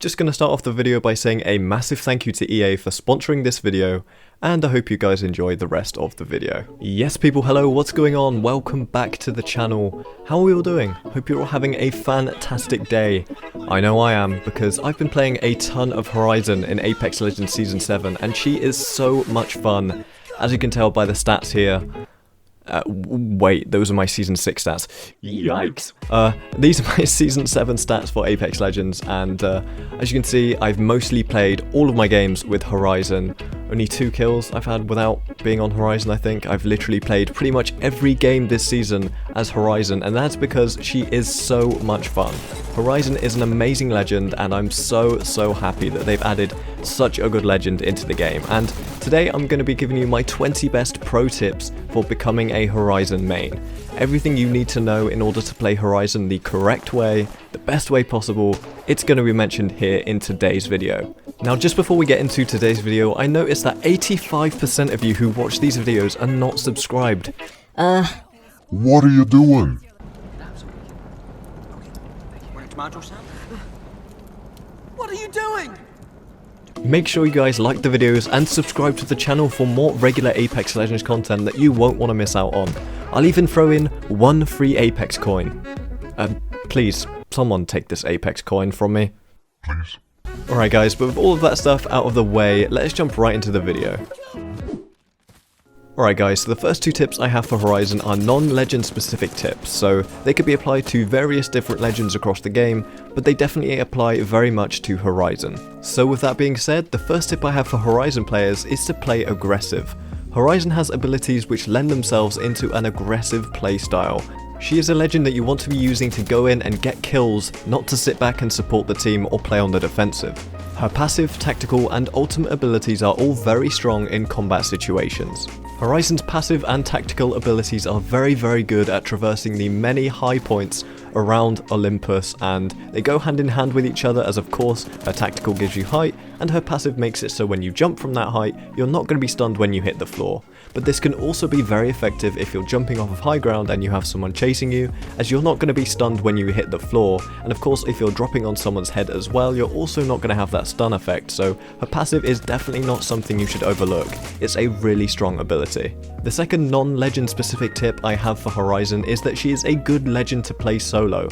Just going to start off the video by saying a massive thank you to EA for sponsoring this video, and I hope you guys enjoy the rest of the video. Yes people, hello, what's going on? Welcome back to the channel. How are we all doing? Hope you're all having a fantastic day. I know I am, because I've been playing a ton of Horizon in Apex Legends Season 7, and she is so much fun. As you can tell by the stats here. Wait, those are my Season 6 stats. Yikes. These are my Season 7 stats for Apex Legends, and as you can see, I've mostly played all of my games with Horizon. Only 2 kills I've had without being on Horizon, I think. I've literally played pretty much every game this season as Horizon, and that's because she is so much fun. Horizon is an amazing legend, and I'm so happy that they've added such a good legend into the game. And today I'm going to be giving you my 20 best pro tips for becoming a Horizon main. Everything you need to know in order to play Horizon the correct way, the best way possible, it's going to be mentioned here in today's video. Now just before we get into today's video, I noticed that 85% of you who watch these videos are not subscribed. What are you doing? What are you doing? Make sure you guys like the videos and subscribe to the channel for more regular Apex Legends content that you won't want to miss out on. I'll even throw in 1 free Apex coin. Please, someone take this Apex coin from me. Please. Alright guys, but with all of that stuff out of the way, let's jump right into the video. Alright guys, so the first 2 tips I have for Horizon are non-legend specific tips, so they could be applied to various different legends across the game, but they definitely apply very much to Horizon. So with that being said, the first tip I have for Horizon players is to play aggressive. Horizon has abilities which lend themselves into an aggressive playstyle. She is a legend that you want to be using to go in and get kills, not to sit back and support the team or play on the defensive. Her passive, tactical and ultimate abilities are all very strong in combat situations. Horizon's passive and tactical abilities are very good at traversing the many high points around Olympus, and they go hand in hand with each other, as of course her tactical gives you height and her passive makes it so when you jump from that height you're not going to be stunned when you hit the floor. But this can also be very effective if you're jumping off of high ground and you have someone chasing you, as you're not going to be stunned when you hit the floor, and of course if you're dropping on someone's head as well, you're also not going to have that stun effect, so her passive is definitely not something you should overlook. It's a really strong ability. The second non-legend specific tip I have for Horizon is that she is a good legend to play solo.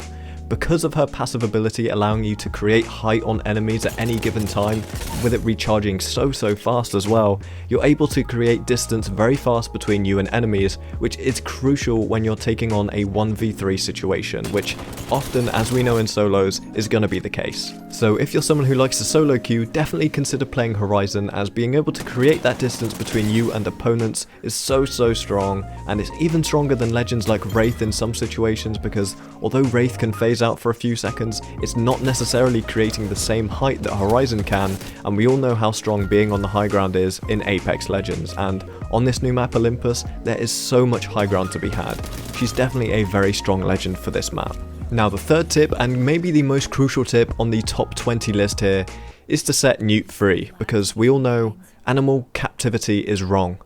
Because of her passive ability allowing you to create height on enemies at any given time, with it recharging so fast as well, you're able to create distance very fast between you and enemies, which is crucial when you're taking on a 1v3 situation, which often, as we know in solos, is going to be the case. So if you're someone who likes to solo queue, definitely consider playing Horizon, as being able to create that distance between you and opponents is so strong, and it's even stronger than legends like Wraith in some situations, because although Wraith can phase out for a few seconds, it's not necessarily creating the same height that Horizon can, and we all know how strong being on the high ground is in Apex Legends, and on this new map Olympus, there is so much high ground to be had. She's definitely a very strong legend for this map. Now the third tip, and maybe the most crucial tip on the top 20 list here, is to set Newt free, because we all know animal captivity is wrong.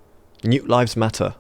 Newt lives matter.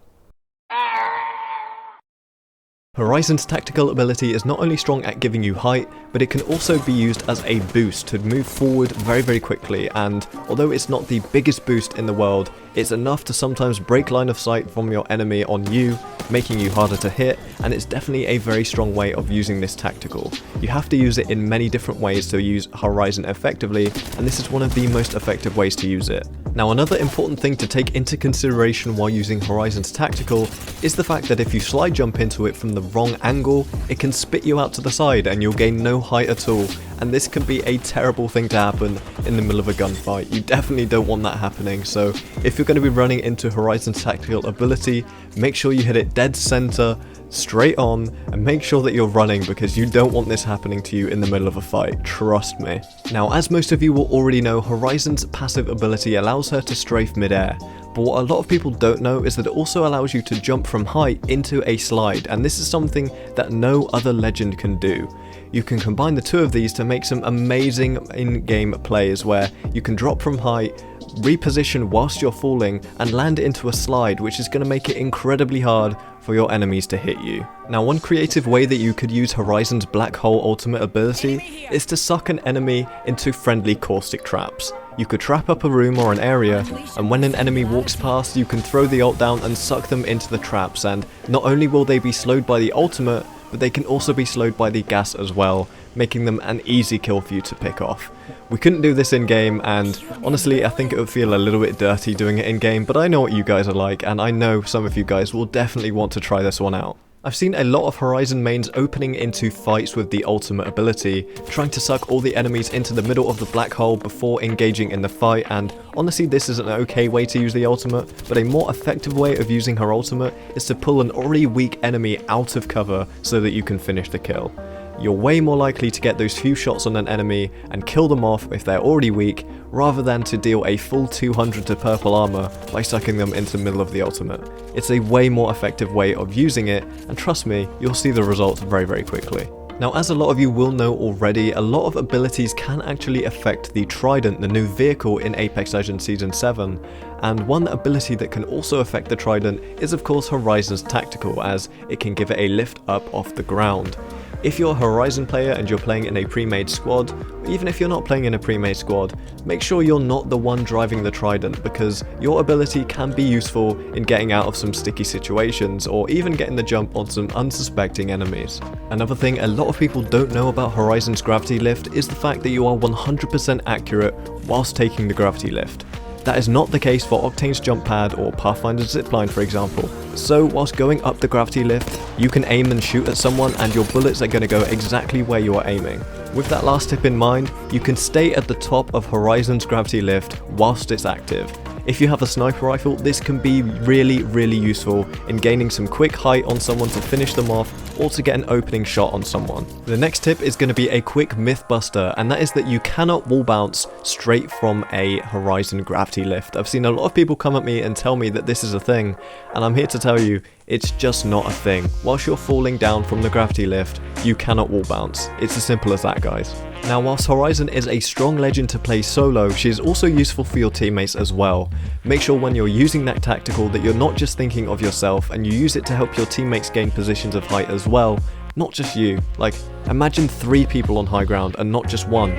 Horizon's tactical ability is not only strong at giving you height, but it can also be used as a boost to move forward very quickly, and although it's not the biggest boost in the world, it's enough to sometimes break line of sight from your enemy on you, making you harder to hit, and it's definitely a very strong way of using this tactical. You have to use it in many different ways to use Horizon effectively, and this is one of the most effective ways to use it. Now another important thing to take into consideration while using Horizon's tactical is the fact that if you slide jump into it from the wrong angle, it can spit you out to the side and you'll gain no height at all, and this can be a terrible thing to happen in the middle of a gunfight. You definitely don't want that happening, so if you're going to be running into Horizon's tactical ability, make sure you hit it dead center, straight on, and make sure that you're running, because you don't want this happening to you in the middle of a fight, trust me. Now as most of you will already know, Horizon's passive ability allows her to strafe mid-air, but what a lot of people don't know is that it also allows you to jump from height into a slide, and this is something that no other legend can do. You can combine the two of these to make some amazing in-game plays where you can drop from height, reposition whilst you're falling, and land into a slide, which is going to make it incredibly hard for your enemies to hit you. Now, one creative way that you could use Horizon's Black Hole ultimate ability is to suck an enemy into friendly caustic traps. You could trap up a room or an area, and when an enemy walks past, you can throw the ult down and suck them into the traps, and not only will they be slowed by the ultimate, but they can also be slowed by the gas as well, making them an easy kill for you to pick off. We couldn't do this in game, and honestly I think it would feel a little bit dirty doing it in game, but I know what you guys are like, and I know some of you guys will definitely want to try this one out. I've seen a lot of Horizon mains opening into fights with the ultimate ability, trying to suck all the enemies into the middle of the black hole before engaging in the fight, and honestly this is an okay way to use the ultimate, but a more effective way of using her ultimate is to pull an already weak enemy out of cover so that you can finish the kill. You're way more likely to get those few shots on an enemy and kill them off if they're already weak, rather than to deal a full 200 to purple armor by sucking them into the middle of the ultimate. It's a way more effective way of using it, and trust me, you'll see the results very, very quickly. Now, as a lot of you will know already, a lot of abilities can actually affect the Trident, the new vehicle in Apex Legends Season 7, and one ability that can also affect the Trident is of course Horizon's Tactical, as it can give it a lift up off the ground. If you're a Horizon player and you're playing in a pre-made squad, or even if you're not playing in a pre-made squad, make sure you're not the one driving the Trident, because your ability can be useful in getting out of some sticky situations, or even getting the jump on some unsuspecting enemies. Another thing a lot of people don't know about Horizon's gravity lift is the fact that you are 100% accurate whilst taking the gravity lift. That is not the case for Octane's jump pad or Pathfinder's zipline, for example. So whilst going up the gravity lift, you can aim and shoot at someone and your bullets are going to go exactly where you are aiming. With that last tip in mind, you can stay at the top of Horizon's gravity lift whilst it's active. If you have a sniper rifle, this can be really, really useful in gaining some quick height on someone to finish them off, or to get an opening shot on someone. The next tip is going to be a quick Mythbuster, and that is that you cannot wall bounce straight from a Horizon gravity lift. I've seen a lot of people come at me and tell me that this is a thing, and I'm here to tell you, it's just not a thing. Whilst you're falling down from the gravity lift, you cannot wall bounce. It's as simple as that, guys. Now, whilst Horizon is a strong legend to play solo, she is also useful for your teammates as well. Make sure when you're using that tactical that you're not just thinking of yourself, and you use it to help your teammates gain positions of height as well, not just you. Like, imagine 3 people on high ground and not just 1.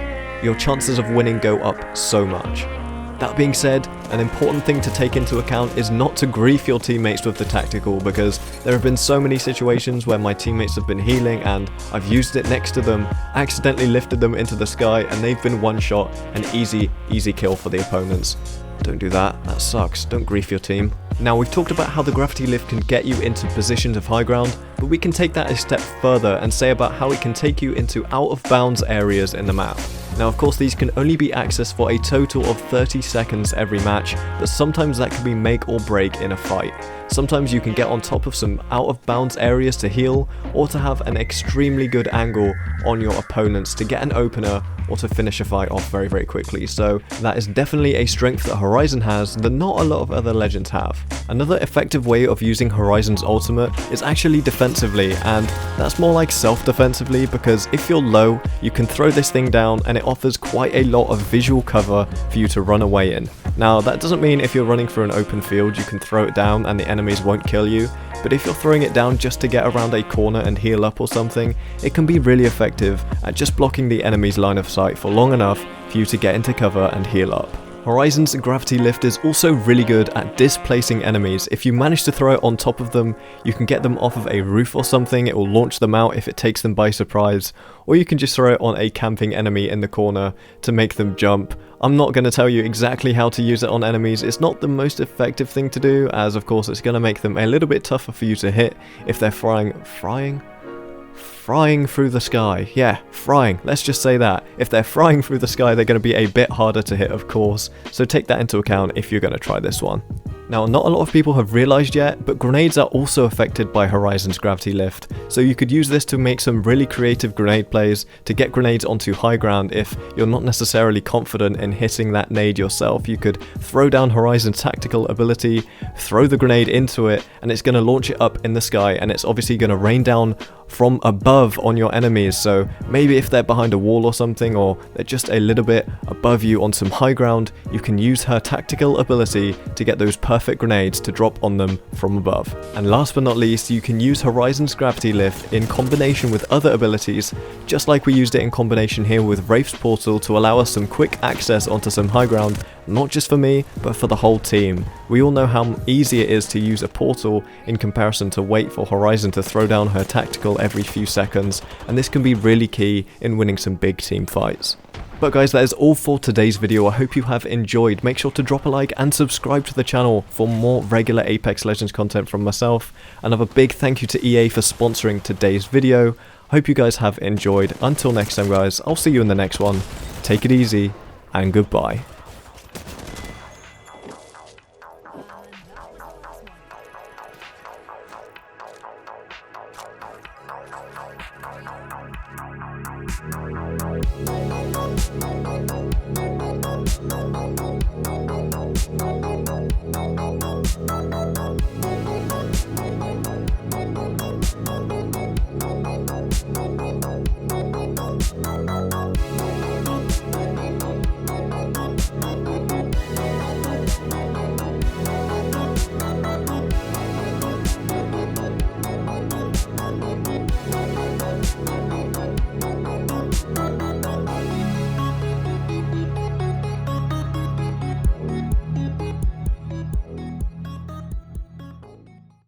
Your chances of winning go up so much. That being said, an important thing to take into account is not to grief your teammates with the tactical, because there have been so many situations where my teammates have been healing and I've used it next to them, accidentally lifted them into the sky, and they've been one shot, an easy kill for the opponents. Don't do that, that sucks, don't grief your team. Now, we've talked about how the gravity lift can get you into positions of high ground, but we can take that a step further and say about how it can take you into out of bounds areas in the map. Now, of course, these can only be accessed for a total of 30 seconds every match, but sometimes that can be make or break in a fight. Sometimes you can get on top of some out of bounds areas to heal, or to have an extremely good angle on your opponents to get an opener, or to finish a fight off very, very quickly. So that is definitely a strength that Horizon has that not a lot of other legends have. Another effective way of using Horizon's ultimate is actually defensively, and that's more like self-defensively, because if you're low, you can throw this thing down and it offers quite a lot of visual cover for you to run away in. Now, that doesn't mean if you're running through an open field you can throw it down and the enemies won't kill you, but if you're throwing it down just to get around a corner and heal up or something, it can be really effective at just blocking the enemy's line of sight for long enough for you to get into cover and heal up. Horizon's gravity lift is also really good at displacing enemies. If you manage to throw it on top of them, you can get them off of a roof or something, it will launch them out if it takes them by surprise, or you can just throw it on a camping enemy in the corner to make them jump. I'm not going to tell you exactly how to use it on enemies, it's not the most effective thing to do, as of course it's going to make them a little bit tougher for you to hit if they're flying through the sky. Yeah, flying, let's just say that. If they're flying through the sky, they're going to be a bit harder to hit, of course, so take that into account if you're going to try this one. Now, not a lot of people have realized yet, but grenades are also affected by Horizon's gravity lift, so you could use this to make some really creative grenade plays to get grenades onto high ground if you're not necessarily confident in hitting that nade yourself. You could throw down Horizon's tactical ability, throw the grenade into it, and it's going to launch it up in the sky, and it's obviously going to rain down from above on your enemies. So maybe if they're behind a wall or something, or they're just a little bit above you on some high ground, you can use her tactical ability to get those perfect grenades to drop on them from above. And last but not least, you can use Horizon's gravity lift in combination with other abilities, just like we used it in combination here with Wraith's portal to allow us some quick access onto some high ground, not just for me, but for the whole team. We all know how easy it is to use a portal in comparison to wait for Horizon to throw down her tactical every few seconds, and this can be really key in winning some big team fights. But guys, that is all for today's video. I hope you have enjoyed. Make sure to drop a like and subscribe to the channel for more regular Apex Legends content from myself. Another big thank you to EA for sponsoring today's video. Hope you guys have enjoyed. Until next time guys, I'll see you in the next one. Take it easy and goodbye.